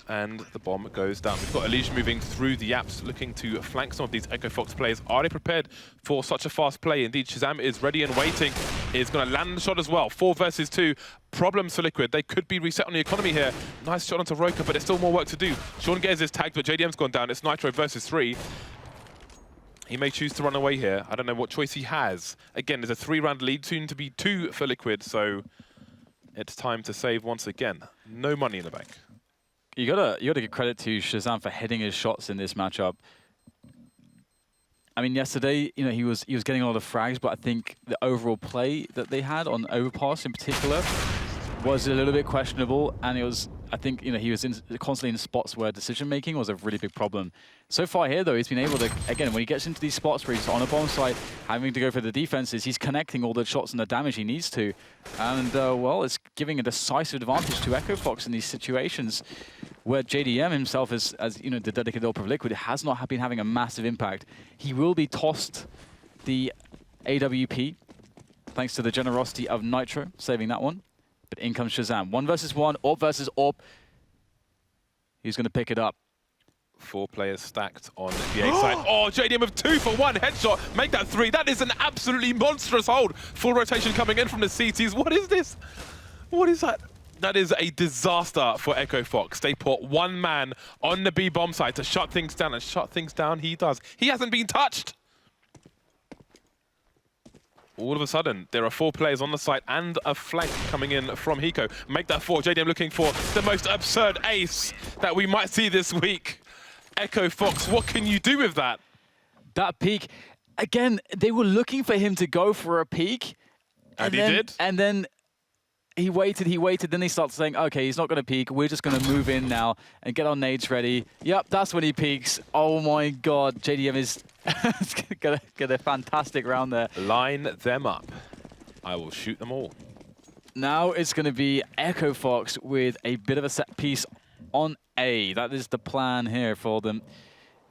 And the bomb goes down. We've got ELEAGUE moving through the apps, looking to flank some of these EchoFox players. Are they prepared for such a fast play? Indeed, Shazam is ready and waiting. Is going to land the shot as well. 4 versus 2. Problems for Liquid. They could be reset on the economy here. Nice shot onto Roka, but there's still more work to do. Sean Gers is tagged, but JDM's gone down. It's Nitro versus 3. He may choose to run away here. I don't know what choice he has. Again, there's a 3-round lead, soon to be 2 for Liquid, so it's time to save once again. No money in the bank. You gotta give credit to Shazam for hitting his shots in this matchup. I mean, yesterday, you know, he was getting a lot of frags, but I think the overall play that they had on Overpass in particular was a little bit questionable, and it was, I think, you know, he was constantly in spots where decision-making was a really big problem. So far here, though, he's been able to, again, when he gets into these spots where he's on a bomb site, having to go for the defenses, he's connecting all the shots and the damage he needs to. And, well, it's giving a decisive advantage to EchoFox in these situations where JDM himself, as you know, the dedicated operative Liquid, has not been having a massive impact. He will be tossed the AWP, thanks to the generosity of Nitro, saving that one. But in comes Shazam. 1 versus 1, AWP versus AWP. He's going to pick it up. 4 players stacked on the A side. Oh, JDM with 2 for 1 headshot. Make that 3. That is an absolutely monstrous hold. Full rotation coming in from the CTs. What is this? What is that? That is a disaster for EchoFox. They put 1 man on the B bomb site to shut things down, and shut things down he does. He hasn't been touched. All of a sudden, there are 4 players on the site and a flank coming in from Hiko. Make that 4. JDM looking for the most absurd ace that we might see this week. EchoFox, what can you do with that? That peek, again, they were looking for him to go for a peek. And he did. And then he waited, then they start saying, okay, he's not going to peek, we're just going to move in now and get our nades ready. Yep, that's when he peeks. Oh my god, JDM is going to get a fantastic round there. Line them up. I will shoot them all. Now it's going to be EchoFox with a bit of a set piece on A. That is the plan here for them.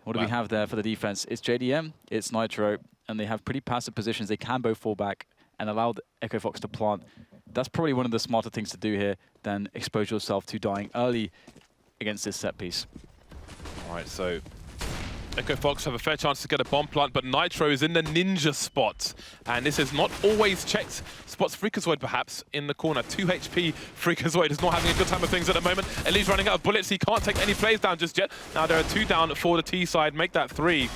What do we have there for the defense? It's JDM, it's Nitro, and they have pretty passive positions. They can both fall back and allow the EchoFox to plant. That's probably one of the smarter things to do here than expose yourself to dying early against this set piece. All right, so EchoFox have a fair chance to get a bomb plant, but Nitro is in the ninja spot. And this is not always checked. Spots Freakazoid perhaps in the corner. 2 HP. Freakazoid is not having a good time of things at the moment. Elie's running out of bullets. He can't take any plays down just yet. Now there are 2 down for the T side. Make that 3.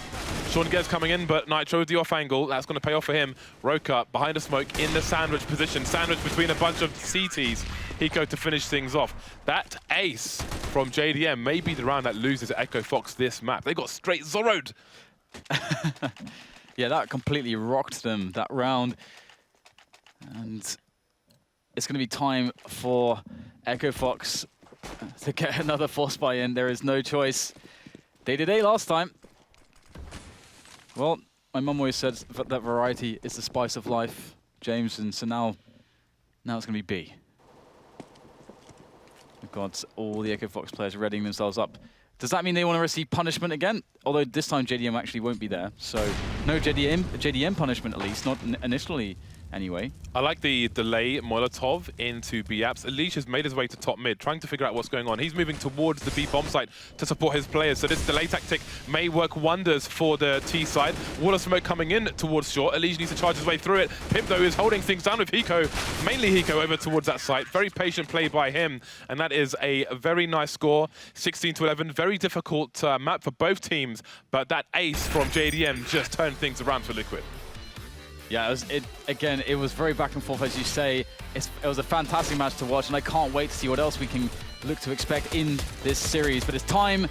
Sean Gez coming in, but Nitro with the off angle. That's going to pay off for him. Roka behind the smoke in the sandwich position. Sandwich between a bunch of CTs. Hiko to finish things off. That ace from JDM may be the round that loses EchoFox this map. They got straight Zorro'd. Yeah, that completely rocked them, that round. And it's going to be time for EchoFox to get another force buy in. There is no choice. They did A last time. Well, my mum always said that variety is the spice of life, James, and so now it's going to be B. We've got all the EchoFox players readying themselves up. Does that mean they want to receive punishment again? Although this time JDM actually won't be there, so no JDM punishment at least, not initially anyway. I like the delay Molotov into B-Apps. Elish has made his way to top mid, trying to figure out what's going on. He's moving towards the B bomb site to support his players, so this delay tactic may work wonders for the T side. Wall of smoke coming in towards short. Elish needs to charge his way through it. Pimp, though, is holding things down with Hiko, mainly Hiko over towards that site. Very patient play by him, and that is a very nice score. 16-11, very difficult map for both teams, but that ace from JDM just turned things around for Liquid. Yeah, it was very back and forth, as you say. It was a fantastic match to watch, and I can't wait to see what else we can look to expect in this series. But it's time